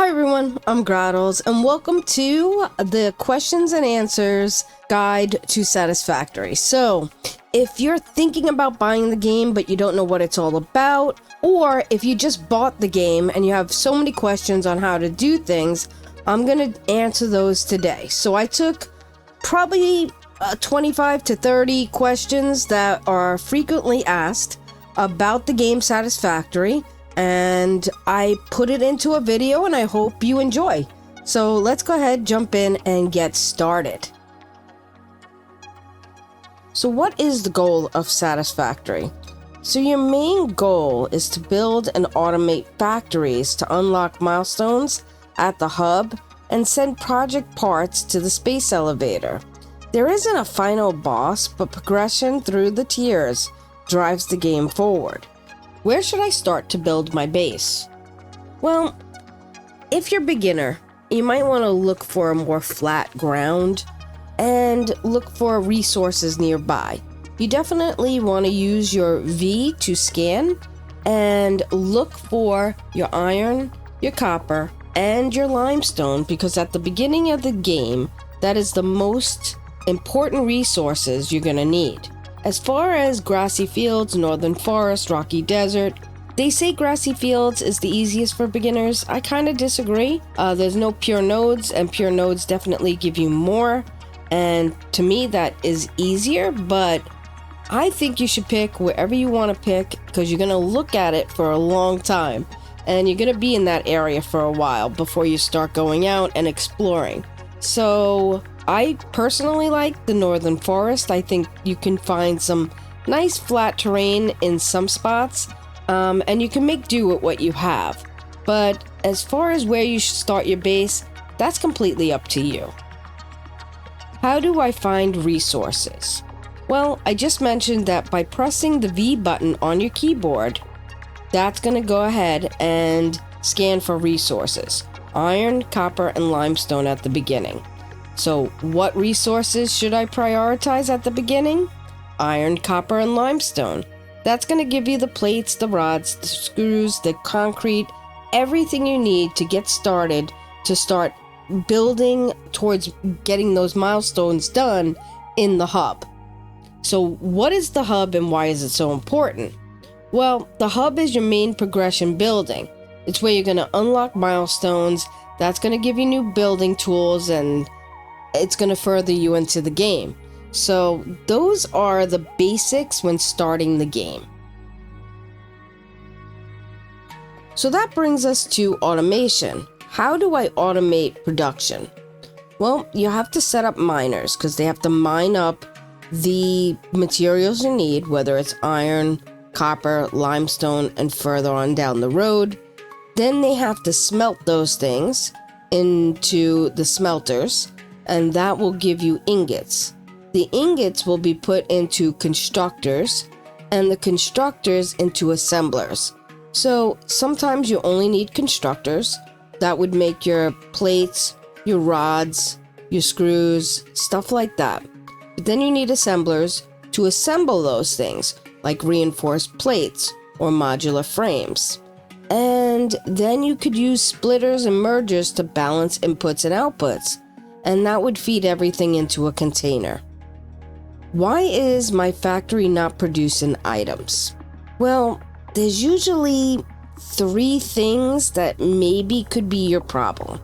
Hi everyone, I'm Graddles, and welcome to the questions and answers guide to Satisfactory. So, if you're thinking about buying the game but you don't know what it's all about, or if you just bought the game and you have so many questions on how to do things, I'm going to answer those today. So I took probably 25 to 30 questions that are frequently asked about the game Satisfactory, and I put it into a video and I hope you enjoy. So let's go ahead, jump in and get started. So what is the goal of Satisfactory? So your main goal is to build and automate factories to unlock milestones at the hub and send project parts to the space elevator. There isn't a final boss, but progression through the tiers drives the game forward. Where should I start to build my base? Well, if you're beginner, you might want to look for a more flat ground and look for resources nearby. You definitely want to use your V to scan and look for your iron, your copper, and your limestone, because at the beginning of the game, that is the most important resources you're going to need. As far as grassy fields, northern forest, rocky desert, they say grassy fields is the easiest for beginners. I kind of disagree. There's no pure nodes, and pure nodes definitely give you more. And to me, that is easier, but I think you should pick wherever you want to pick, because you're going to look at it for a long time. And you're going to be in that area for a while before you start going out and exploring. So I personally like the northern forest. I think you can find some nice flat terrain in some spots, and you can make do with what you have. But as far as where you should start your base, that's completely up to you. How do I find resources? Well, I just mentioned that by pressing the V button on your keyboard, that's going to go ahead and scan for resources. Iron, copper, and limestone at the beginning. So what resources should I prioritize at the beginning? Iron, copper, and limestone. That's going to give you the plates, the rods, the screws, the concrete, everything you need to get started, to start building towards getting those milestones done in the hub. So what is the hub and why is it so important? Well, the hub is your main progression building. It's where you're going to unlock milestones. That's going to give you new building tools, and it's going to further you into the game. So those are the basics when starting the game. So that brings us to automation. How do I automate production? Well, you have to set up miners, because they have to mine up the materials you need, whether it's iron, copper, limestone, and further on down the road. Then they have to smelt those things into the smelters, and that will give you ingots. The ingots will be put into constructors, and the constructors into assemblers. So sometimes you only need constructors. That would make your plates, your rods, your screws, stuff like that. But then you need assemblers to assemble those things, like reinforced plates or modular frames. And then you could use splitters and mergers to balance inputs and outputs, and that would feed everything into a container. Why is my factory not producing items? Well, there's usually 3 things that maybe could be your problem.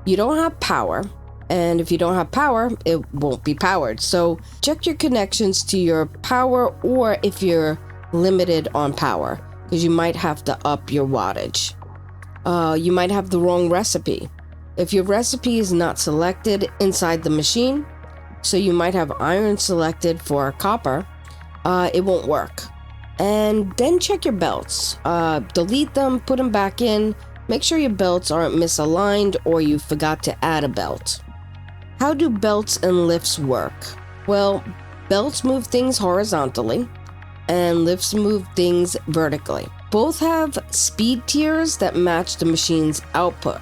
You don't have power, and if you don't have power, it won't be powered. So check your connections to your power, or if you're limited on power, because you might have to up your wattage. You might have the wrong recipe. If your recipe is not selected inside the machine, so you might have iron selected for copper, it won't work. And then check your belts. Delete them, put them back in. Make sure your belts aren't misaligned or you forgot to add a belt. How do belts and lifts work? Well, belts move things horizontally, and lifts move things vertically. Both have speed tiers that match the machine's output.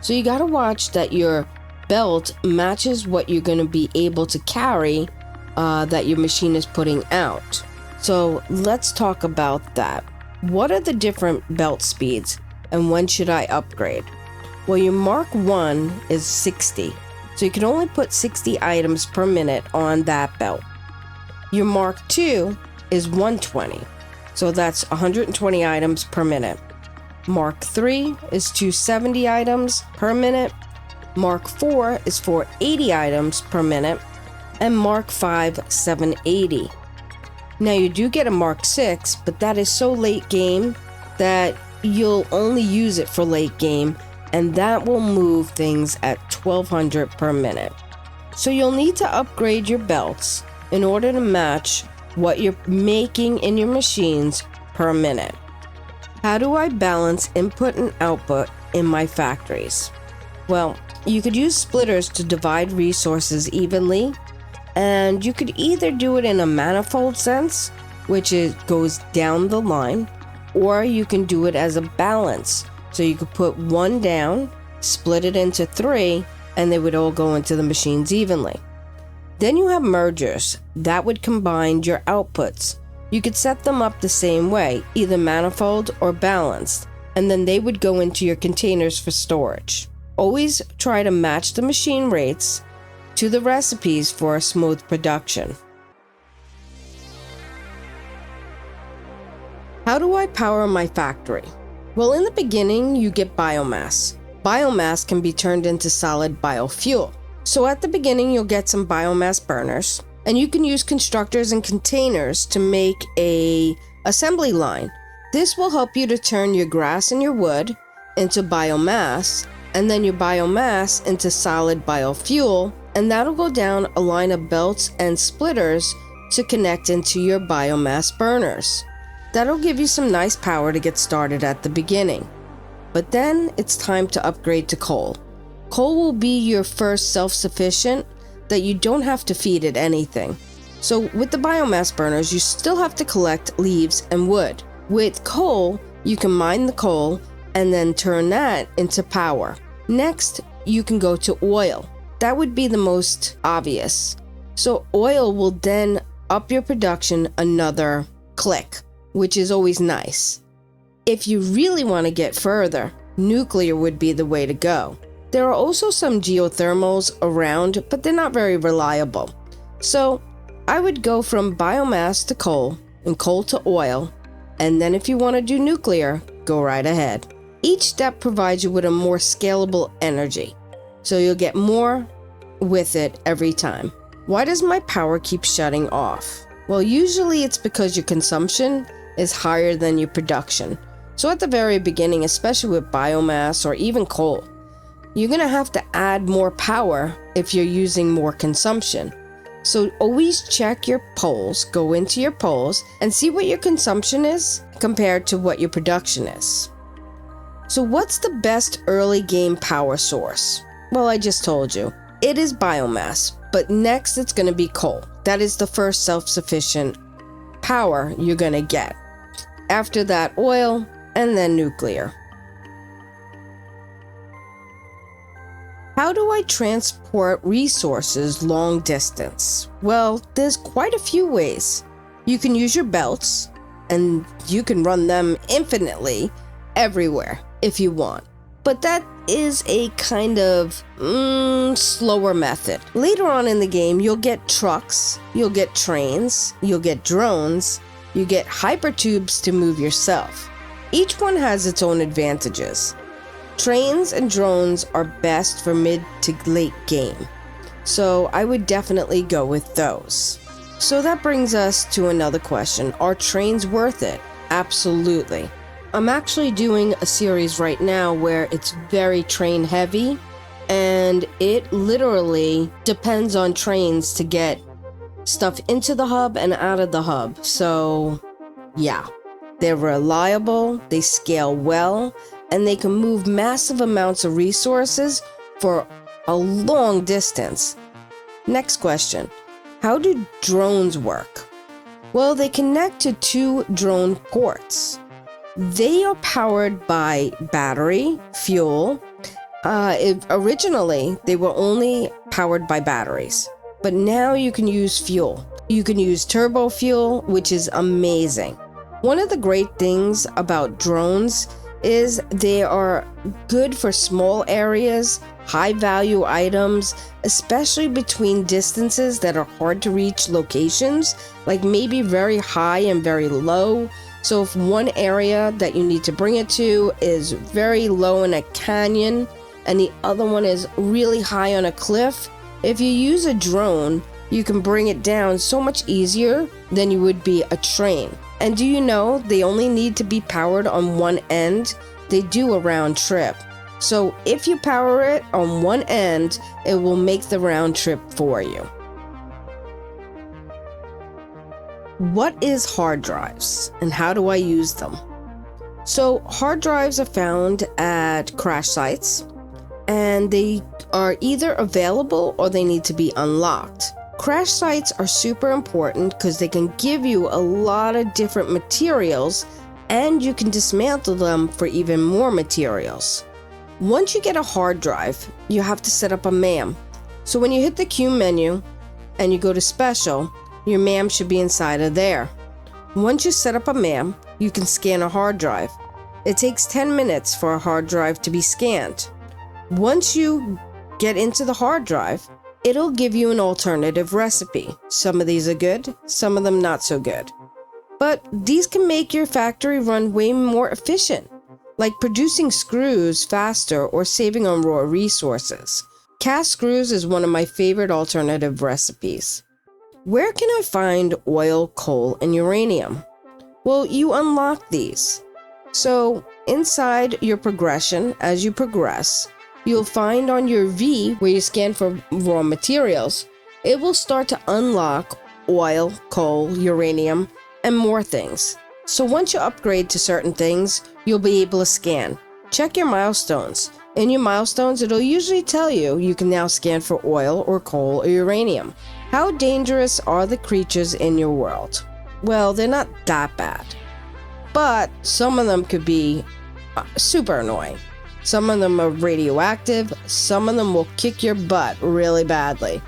So you gotta watch that your belt matches what you're gonna be able to carry that your machine is putting out. So let's talk about that. What are the different belt speeds, and when should I upgrade? Well, your Mark 1 is 60, so you can only put 60 items per minute on that belt. Your Mark 2 is 120, so that's 120 items per minute. Mark 3 is 270 items per minute. Mark 4 is 480 items per minute. And Mark 5, 780. Now you do get a Mark 6, but that is so late game that you'll only use it for late game, and that will move things at 1200 per minute. So you'll need to upgrade your belts in order to match what you're making in your machines per minute. How do I balance input and output in my factories? Well, you could use splitters to divide resources evenly, and you could either do it in a manifold sense, which goes down the line, or you can do it as a balance. So you could put one down, split it into 3, and they would all go into the machines evenly. Then you have mergers that would combine your outputs. You could set them up the same way, either manifold or balanced, and then they would go into your containers for storage. Always try to match the machine rates to the recipes for a smooth production. How do I power my factory? Well, in the beginning, you get biomass. Biomass can be turned into solid biofuel. So at the beginning, you'll get some biomass burners, and you can use constructors and containers to make an assembly line. This will help you to turn your grass and your wood into biomass, and then your biomass into solid biofuel, and that'll go down a line of belts and splitters to connect into your biomass burners. That'll give you some nice power to get started at the beginning. But then it's time to upgrade to coal. Coal will be your first self-sufficient that you don't have to feed it anything. So with the biomass burners, you still have to collect leaves and wood. With coal, you can mine the coal and then turn that into power. Next, you can go to oil. That would be the most obvious. So oil will then up your production another click, which is always nice. If you really want to get further, nuclear would be the way to go. There are also some geothermals around, but they're not very reliable. So I would go from biomass to coal and coal to oil, and then if you want to do nuclear, go right ahead. Each step provides you with a more scalable energy, so you'll get more with it every time. Why does my power keep shutting off? Well, usually it's because your consumption is higher than your production. So at the very beginning, especially with biomass or even coal, you're going to have to add more power if you're using more consumption. So always check your poles, go into your poles, and see what your consumption is compared to what your production is. So what's the best early game power source? Well, I just told you. It is biomass, but next it's going to be coal. That is the first self-sufficient power you're going to get. After that, oil, and then nuclear. How do I transport resources long distance? Well, there's quite a few ways. You can use your belts, and you can run them infinitely everywhere if you want. But that is a kind of slower method. Later on in the game, you'll get trucks, you'll get trains, you'll get drones, you get hypertubes to move yourself. Each one has its own advantages. Trains and drones are best for mid to late game, so I would definitely go with those. So that brings us to another question. Are trains worth it? Absolutely. I'm actually doing a series right now where it's very train heavy, and it literally depends on trains to get stuff into the hub and out of the hub. So yeah, they're reliable, they scale well, and they can move massive amounts of resources for a long distance. Next question. How do drones work? Well, they connect to 2 drone ports. They are powered by battery, fuel. Originally, they were only powered by batteries, but now you can use fuel. You can use turbo fuel, which is amazing. One of the great things about drones is they are good for small areas, high value items, especially between distances that are hard to reach locations, like maybe very high and very low. So if one area that you need to bring it to is very low in a canyon and the other one is really high on a cliff, if you use a drone, you can bring it down so much easier than you would be a train. And do you know they only need to be powered on one end? They do a round trip. So if you power it on one end, it will make the round trip for you. What is hard drives and how do I use them? So hard drives are found at crash sites and they are either available or they need to be unlocked. Crash sites are super important because they can give you a lot of different materials and you can dismantle them for even more materials. Once you get a hard drive, you have to set up a MAM. So when you hit the Q menu and you go to Special, your MAM should be inside of there. Once you set up a MAM, you can scan a hard drive. It takes 10 minutes for a hard drive to be scanned. Once you get into the hard drive, it'll give you an alternative recipe. Some of these are good, some of them not so good. But these can make your factory run way more efficient, like producing screws faster or saving on raw resources. Cast screws is one of my favorite alternative recipes. Where can I find oil, coal, and uranium? Well, you unlock these. So inside your progression, as you progress, you'll find on your V, where you scan for raw materials, it will start to unlock oil, coal, uranium, and more things. So once you upgrade to certain things, you'll be able to scan. Check your milestones. In your milestones, it'll usually tell you can now scan for oil or coal or uranium. How dangerous are the creatures in your world? Well, they're not that bad. But some of them could be super annoying. Some of them are radioactive, some of them will kick your butt really badly.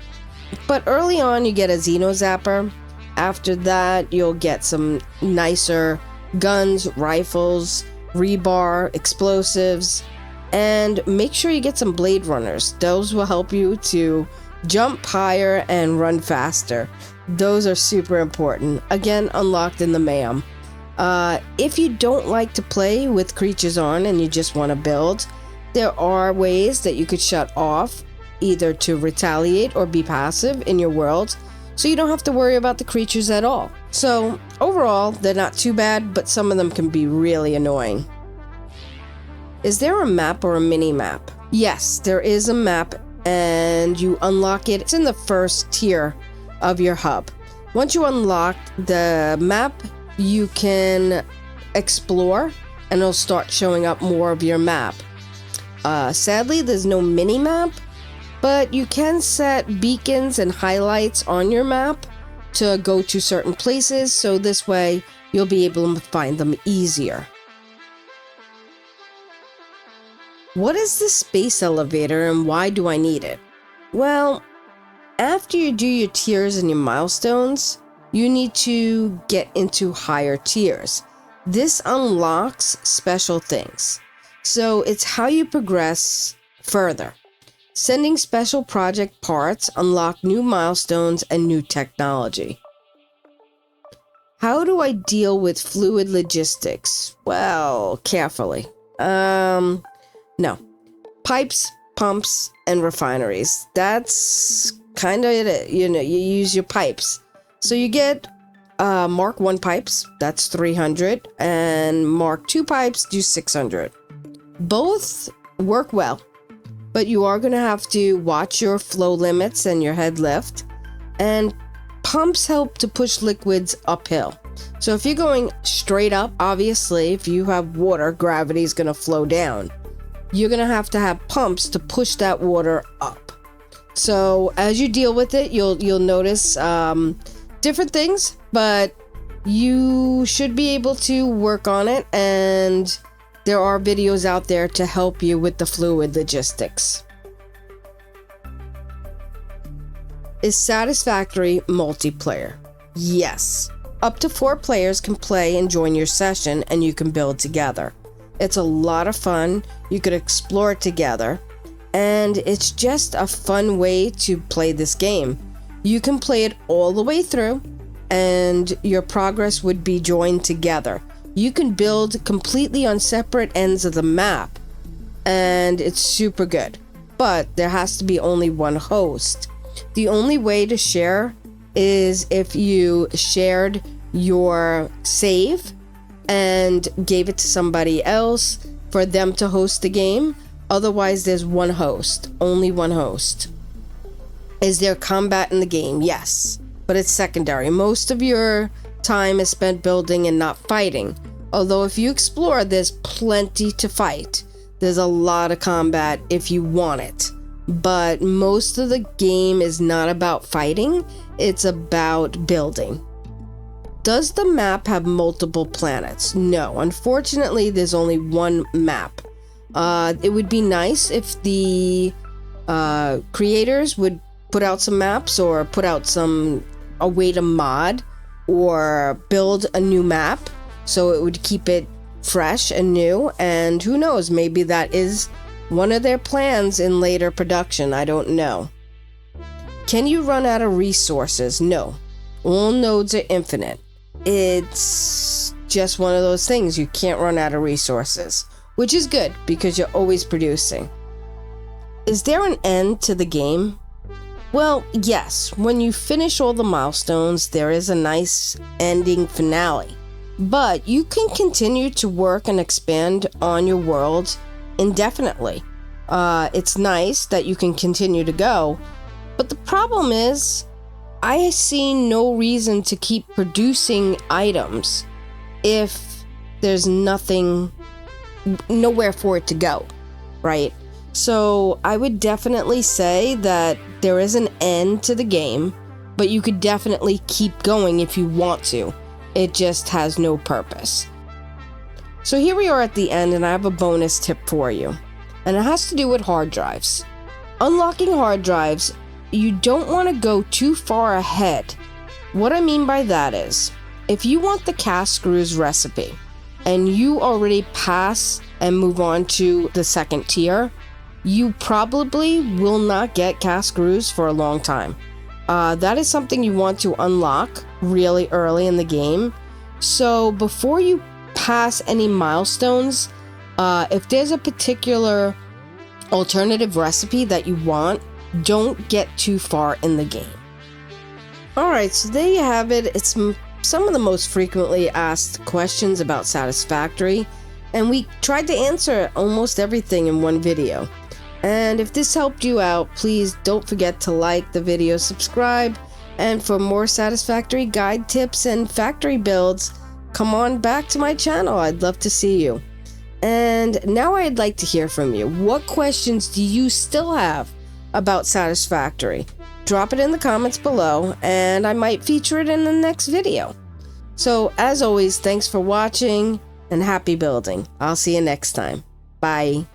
But early on you get a Xenozapper. After that you'll get some nicer guns, rifles, rebar, explosives, and make sure you get some Blade Runners. Those will help you to jump higher and run faster. Those are super important. Again, unlocked in the MAM. If you don't like to play with creatures on and you just want to build, there are ways that you could shut off, either to retaliate or be passive in your world, so you don't have to worry about the creatures at all. So overall, they're not too bad, but some of them can be really annoying. Is there a map or a mini map? Yes, there is a map and you unlock it. It's in the first tier of your hub. Once you unlock the map, you can explore and it'll start showing up more of your map. Sadly, there's no mini map, but you can set beacons and highlights on your map to go to certain places, so this way you'll be able to find them easier. What is the space elevator and why do I need it? Well, after you do your tiers and your milestones, you need to get into higher tiers. This unlocks special things. So it's how you progress further. Sending special project parts unlock new milestones and new technology. How do I deal with fluid logistics? Well, carefully. No. Pipes, pumps, and refineries. That's kind of it. You use your pipes. So you get Mark 1 pipes, that's 300, and Mark 2 pipes do 600. Both work well, but you are going to have to watch your flow limits and your head lift, and pumps help to push liquids uphill. So if you're going straight up, obviously, if you have water, gravity is going to flow down. You're going to have pumps to push that water up. So as you deal with it, you'll notice different things, but you should be able to work on it, and there are videos out there to help you with the fluid logistics. Is Satisfactory multiplayer? Yes. Up to 4 players can play and join your session, and you can build together. It's a lot of fun. You could explore it together. And it's just a fun way to play this game. You can play it all the way through, and your progress would be joined together. You can build completely on separate ends of the map, and it's super good. But there has to be only one host. The only way to share is if you shared your save and gave it to somebody else for them to host the game. Otherwise, there's one host, only one host. Is there combat in the game? Yes, but it's secondary. Most of your time is spent building and not fighting. Although if you explore, there's plenty to fight. There's a lot of combat if you want it. But most of the game is not about fighting, it's about building. Does the map have multiple planets? No, unfortunately, there's only one map. It would be nice if the creators would put out some maps or put out a way to mod or build a new map so it would keep it fresh and new. And who knows, maybe that is one of their plans in later production. I don't know. Can you run out of resources? No. All nodes are infinite. It's just one of those things. You can't run out of resources, which is good because you're always producing. Is there an end to the game? Well, yes. When you finish all the milestones, there is a nice ending finale. But you can continue to work and expand on your world indefinitely. It's nice that you can continue to go, but the problem is I see no reason to keep producing items if there's nowhere for it to go, right? So I would definitely say that there is an end to the game, but you could definitely keep going if you want to. It just has no purpose. So here we are at the end, and I have a bonus tip for you, and it has to do with hard drives. Unlocking hard drives, you don't want to go too far ahead. What I mean by that is, if you want the cast screws recipe, and you already pass and move on to the second tier, you probably will not get cast screws for a long time. That is something you want to unlock really early in the game. So before you pass any milestones, if there's a particular alternative recipe that you want, don't get too far in the game. Alright, so there you have it. It's some of the most frequently asked questions about Satisfactory, and we tried to answer almost everything in one video. And if this helped you out, please don't forget to like the video, subscribe, and for more Satisfactory guide tips and factory builds, come on back to my channel. I'd love to see you. And now I'd like to hear from you. What questions do you still have about Satisfactory? Drop it in the comments below, and I might feature it in the next video. So, as always, thanks for watching, and happy building. I'll see you next time. Bye.